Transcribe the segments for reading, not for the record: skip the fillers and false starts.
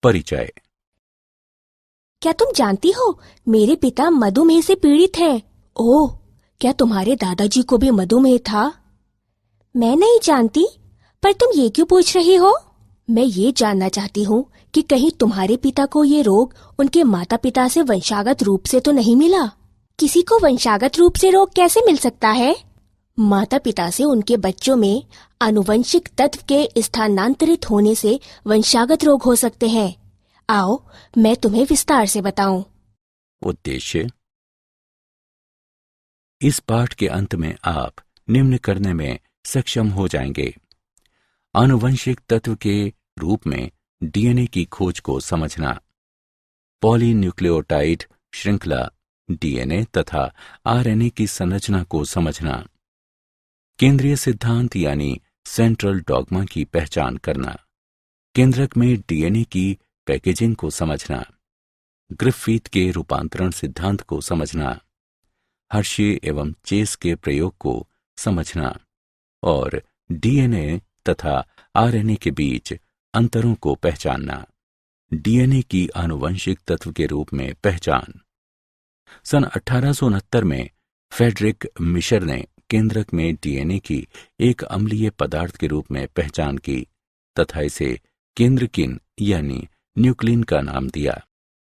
परिचय। क्या तुम जानती हो, मेरे पिता मधुमेह से पीड़ित हैं। ओह, क्या तुम्हारे दादाजी को भी मधुमेह था? मैं नहीं जानती, पर तुम ये क्यों पूछ रही हो? मैं ये जानना चाहती हूँ कि कहीं तुम्हारे पिता को ये रोग उनके माता पिता से वंशागत रूप से तो नहीं मिला? किसी को वंशागत रूप से रोग कैसे मिल सकता है? माता पिता से उनके बच्चों में आनुवंशिक तत्व के स्थानांतरित होने से वंशागत रोग हो सकते हैं। आओ, मैं तुम्हें विस्तार से बताऊं। उद्देश्य। इस पाठ के अंत में आप निम्न करने में सक्षम हो जाएंगे: आनुवंशिक तत्व के रूप में डीएनए की खोज को समझना, पॉलीन्यूक्लियोटाइड श्रृंखला डीएनए तथा आरएनए की संरचना को समझना, केंद्रीय सिद्धांत यानी सेंट्रल डॉगमा की पहचान करना, केंद्रक में डीएनए की पैकेजिंग को समझना, ग्रिफिथ के रूपांतरण सिद्धांत को समझना, हर्शे एवं चेस के प्रयोग को समझना और डीएनए तथा आरएनए के बीच अंतरों को पहचानना। डीएनए की आनुवंशिक तत्व के रूप में पहचान। सन 1869 में फ्रेडरिक मिशर ने केंद्रक में डीएनए की एक अम्लीय पदार्थ के रूप में पहचान की तथा इसे केंद्रकिन यानी न्यूक्लिन का नाम दिया।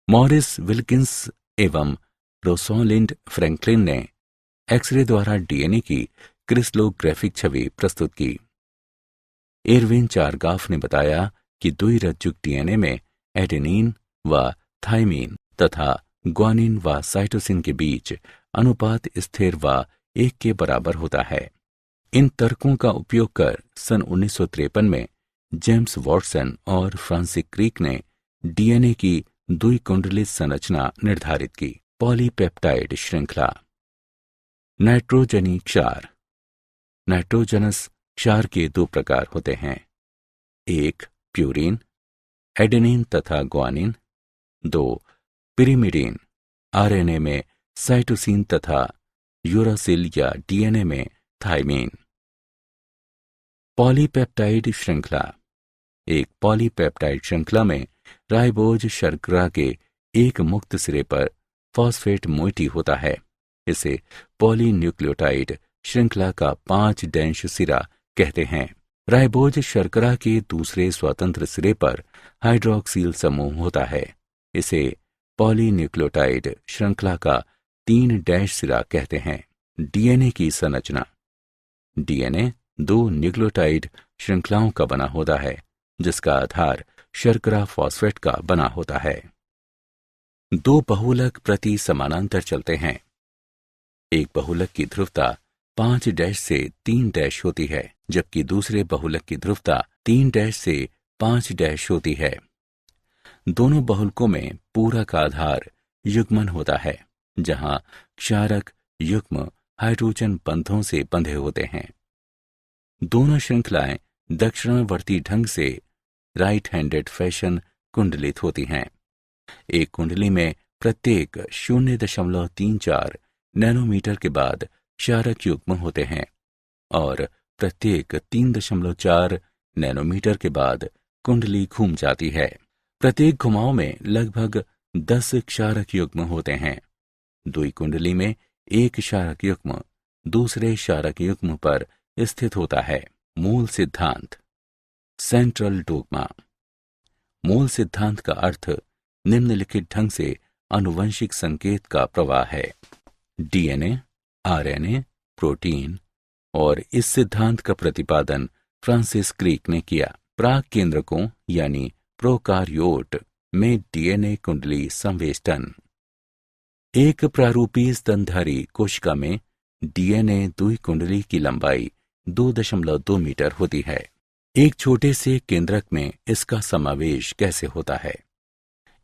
मॉरिस विल्किंस एवं रोसोलिंड फ्रैंकलिन ने एक्सरे द्वारा डीएनए की क्रिस्टलोग्राफिक छवि प्रस्तुत की। एरविन चारगाफ ने बताया कि द्विरज्जुक डीएनए में एडेनिन व थाइमीन तथा ग्वानिन व साइटोसिन के बीच अनुपात स्थिर व 1 के बराबर होता है। इन तर्कों का उपयोग कर सन 1953 में जेम्स वॉटसन और फ्रांसिस क्रिक ने डीएनए की द्विकुंडलित संरचना निर्धारित की। पॉलीपेप्टाइड श्रृंखला। नाइट्रोजनी क्षार। नाइट्रोजनस क्षार के 2 प्रकार होते हैं: एक प्यूरिन, एडेनिन तथा ग्वानिन; 2 पिरिमिडिन, आरएनए में साइटोसिन तथा यूरासिल या डीएनए में थाइमीन। पॉलीपेप्टाइड श्रृंखला। एक पॉलीपेप्टाइड श्रृंखला में राइबोज शर्करा के एक मुक्त सिरे पर फॉस्फेट मोइटी होता है। इसे पॉलीन्यूक्लियोटाइड श्रृंखला का 5' सिरा कहते हैं। राइबोज शर्करा के दूसरे स्वतंत्र सिरे पर हाइड्रोक्सिल समूह होता है। इसे पॉलीन्यूक्लियोटाइड श्रृंखला का 3' सिरा कहते हैं। डीएनए की संरचना। डीएनए 2 न्यूक्लियोटाइड श्रृंखलाओं का बना होता है, जिसका आधार शर्करा फॉस्फेट का बना होता है। 2 बहुलक प्रति समानांतर चलते हैं। एक बहुलक की ध्रुवता 5' से 3' होती है, जबकि दूसरे बहुलक की ध्रुवता 3' से 5' होती है। दोनों बहुलकों में पूरक आधार युग्मन होता है, जहां क्षारक युग्म हाइड्रोजन बंधों से बंधे होते हैं। दोनों श्रृंखलाएं दक्षिणावर्ती ढंग से राइट हैंडेड फैशन कुंडलित होती हैं। एक कुंडली में प्रत्येक 0.34 नैनोमीटर के बाद क्षारक युग्म होते हैं और प्रत्येक 3.4 नैनोमीटर के बाद कुंडली घूम जाती है। प्रत्येक घुमाव में लगभग 10 क्षारक युग्म होते हैं। दुई कुंडली में एक क्षारक युग्म दूसरे क्षारक युग्म पर स्थित होता है। मूल सिद्धांत। Central dogma. मूल सिद्धांत का अर्थ निम्नलिखित ढंग से आनुवंशिक संकेत का प्रवाह है: डीएनए, आरएनए, प्रोटीन। और इस सिद्धांत का प्रतिपादन फ्रांसिस क्रिक ने किया। प्राक केंद्रकों यानी प्रोकार्योट में डीएनए कुंडली संवेष्टन। एक प्रारूपी स्तनधारी कोशिका में डीएनए द्विकुंडली की लंबाई 2.2 मीटर होती है। एक छोटे से केंद्रक में इसका समावेश कैसे होता है?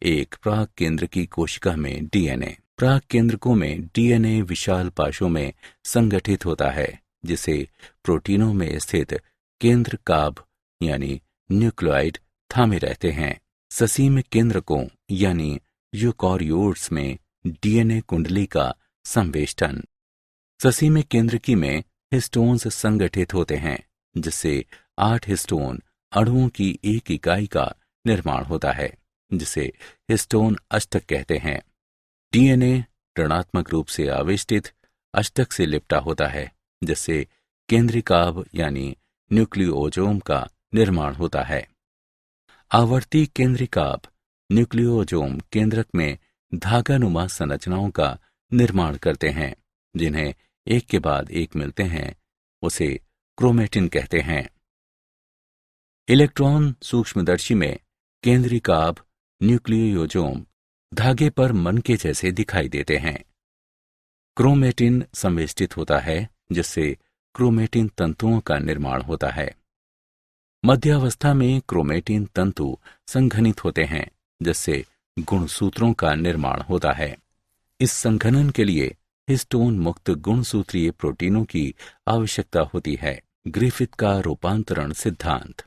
एक प्राक केंद्र की कोशिका में डीएनए। प्राक केंद्रकों में डीएनए विशाल पाशों में संगठित होता है, जिसे प्रोटीनों में स्थित केंद्र काभ यानी न्यूक्लियोइड थामे रहते हैं। ससीम केंद्रकों यानी यूकार्योट्स में डीएनए कुंडली का संवेष्टन। ससीम केंद्रकी में हिस्टोन्स संगठित होते हैं, जिससे 8 हिस्टोन अणुओं की एक इकाई का निर्माण होता है। जिसे हिस्टोन अष्टक कहते हैं। डीएनए ऋणात्मक रूप से आवेष्टित अष्टक से लिपटा होता है, जिससे केंद्रिकाभ यानी न्यूक्लियोजोम का निर्माण होता है। आवर्ती केंद्रिकाभ न्यूक्लियोजोम केंद्रक में धागानुमा संरचनाओं का निर्माण करते हैं, जिन्हें एक के बाद एक मिलते हैं, उसे क्रोमेटिन कहते हैं। इलेक्ट्रॉन सूक्ष्मदर्शी में केंद्रिकाभ न्यूक्लियोजोम धागे पर मन के जैसे दिखाई देते हैं। क्रोमेटिन संवेष्टित होता है, जिससे क्रोमेटिन तंतुओं का निर्माण होता है। मध्यावस्था में क्रोमेटिन तंतु संघनित होते हैं, जिससे गुणसूत्रों का निर्माण होता है। इस संघनन के लिए हिस्टोन मुक्त गुणसूत्रीय प्रोटीनों की आवश्यकता होती है। ग्रिफिथ का रूपांतरण सिद्धांत।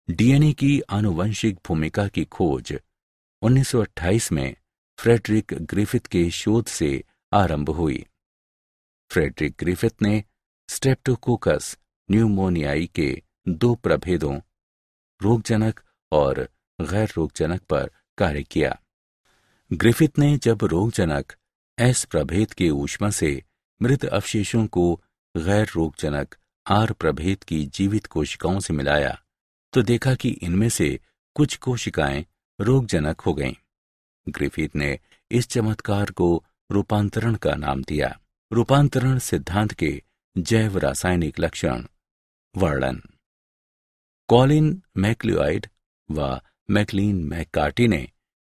डीएनए की आनुवंशिक भूमिका की खोज 1928 में फ्रेडरिक ग्रिफिथ के शोध से आरंभ हुई। फ्रेडरिक ग्रिफिथ ने स्ट्रेप्टोकोकस न्यूमोनियाई के 2 प्रभेदों, रोगजनक और गैर रोगजनक पर कार्य किया। ग्रिफिथ ने जब रोगजनक एस प्रभेद के ऊष्मा से मृत अवशेषों को गैर रोगजनक आर प्रभेद की जीवित कोशिकाओं से मिलाया, तो देखा कि इनमें से कुछ कोशिकाएं रोगजनक हो गईं। ग्रिफिथ ने इस चमत्कार को रूपांतरण का नाम दिया। रूपांतरण सिद्धांत के जैव रासायनिक लक्षण वर्णन। कॉलिन मैक्लिओड व मैकलीन मैककार्टी ने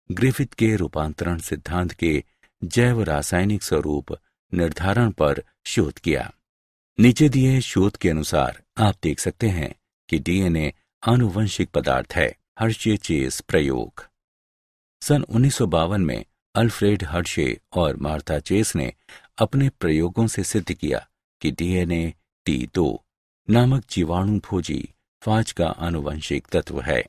ग्रिफिथ के रूपांतरण सिद्धांत के जैव रासायनिक स्वरूप निर्धारण पर शोध किया। नीचे दिए शोध के अनुसार आप देख सकते हैं कि डीएनए आनुवंशिक पदार्थ है। हर्शे चेस प्रयोग। सन 1952 में अल्फ्रेड हर्शे और मार्था चेस ने अपने प्रयोगों से सिद्ध किया कि डीएनए T2 नामक जीवाणु भोजी फाज का आनुवंशिक तत्व है।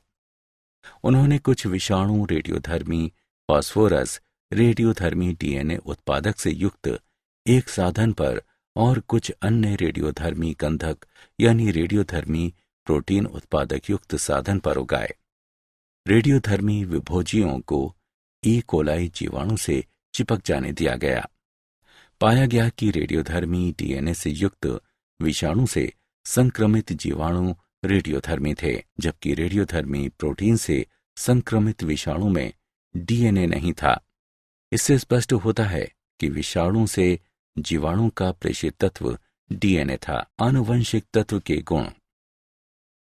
उन्होंने कुछ विषाणु रेडियोधर्मी फास्फोरस रेडियोधर्मी डीएनए उत्पादक से युक्त एक साधन पर और कुछ अन्य रेडियोधर्मी गंधक यानी रेडियोधर्मी प्रोटीन उत्पादक युक्त साधन पर उगाए। रेडियोधर्मी विभोजियों को ई कोलाई जीवाणु से चिपक जाने दिया गया। पाया गया कि रेडियोधर्मी डीएनए से युक्त विषाणु से संक्रमित जीवाणु रेडियोधर्मी थे, जबकि रेडियोधर्मी प्रोटीन से संक्रमित विषाणु में डीएनए नहीं था। इससे स्पष्ट होता है कि विषाणु से जीवाणु का प्रेषित तत्व डीएनए था। आनुवंशिक तत्व के गुण।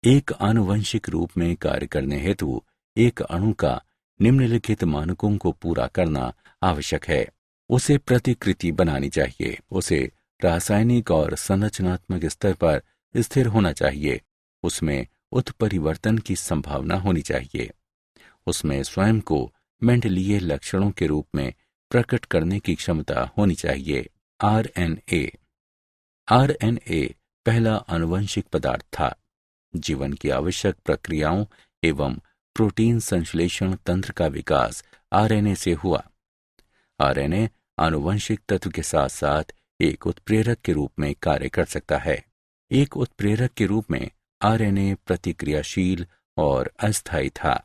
एक आनुवंशिक रूप में कार्य करने हेतु एक अणु का निम्नलिखित मानकों को पूरा करना आवश्यक है। उसे प्रतिकृति बनानी चाहिए, उसे रासायनिक और संरचनात्मक स्तर पर स्थिर होना चाहिए, उसमें उत्परिवर्तन की संभावना होनी चाहिए, उसमें स्वयं को मेंडलीय लक्षणों के रूप में प्रकट करने की क्षमता होनी चाहिए। आरएनए पहला आनुवंशिक पदार्थ था। जीवन की आवश्यक प्रक्रियाओं एवं प्रोटीन संश्लेषण तंत्र का विकास आरएनए से हुआ। आरएनए आनुवंशिक तत्व के साथ साथ एक उत्प्रेरक के रूप में कार्य कर सकता है। एक उत्प्रेरक के रूप में आरएनए प्रतिक्रियाशील और अस्थायी था।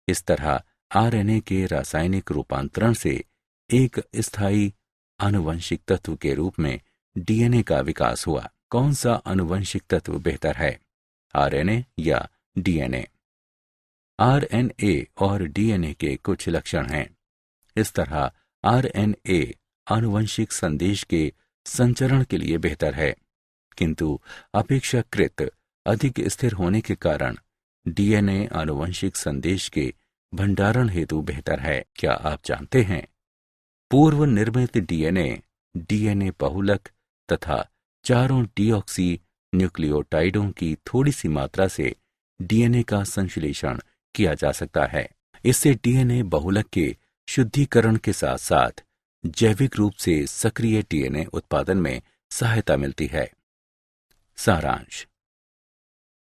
इस तरह आरएनए के रासायनिक रूपांतरण से एक स्थायी आनुवंशिक तत्व के रूप में डीएनए का विकास हुआ। कौन सा आनुवंशिक तत्व बेहतर है, आरएनए या डीएनए? आरएनए और डीएनए के कुछ लक्षण हैं। इस तरह आरएनए आनुवंशिक संदेश के संचरण के लिए बेहतर है, किंतु अपेक्षाकृत अधिक स्थिर होने के कारण डीएनए आनुवंशिक संदेश के भंडारण हेतु बेहतर है। क्या आप जानते हैं, पूर्व निर्मित डीएनए बहुलक तथा चारों डीऑक्सी न्यूक्लियोटाइडों की थोड़ी सी मात्रा से डीएनए का संश्लेषण किया जा सकता है। इससे डीएनए बहुलक के शुद्धिकरण के साथ साथ जैविक रूप से सक्रिय डीएनए उत्पादन में सहायता मिलती है। सारांश।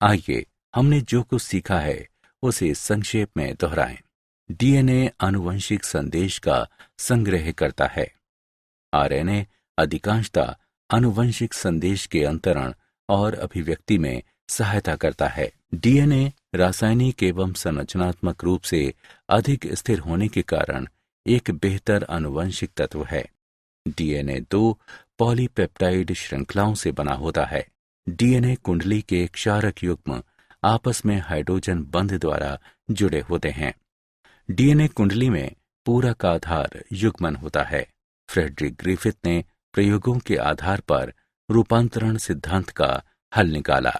आइए हमने जो कुछ सीखा है उसे संक्षेप में दोहराएं। डीएनए आनुवंशिक संदेश का संग्रह करता है। आरएनए अधिकांशतः आनुवंशिक संदेश के अंतरण और अभिव्यक्ति में सहायता करता है। डीएनए रासायनिक एवं संरचनात्मक रूप से अधिक स्थिर होने के कारण एक बेहतर आनुवंशिक तत्व है। डीएनए 2 पॉलीपेप्टाइड श्रृंखलाओं से बना होता है। डीएनए कुंडली के क्षारक युग्म आपस में हाइड्रोजन बंध द्वारा जुड़े होते हैं। डीएनए कुंडली में पूरक आधार युग्मन होता है। फ्रेडरिक ग्रिफिथ ने प्रयोगों के आधार पर रूपांतरण सिद्धांत का हल निकाला।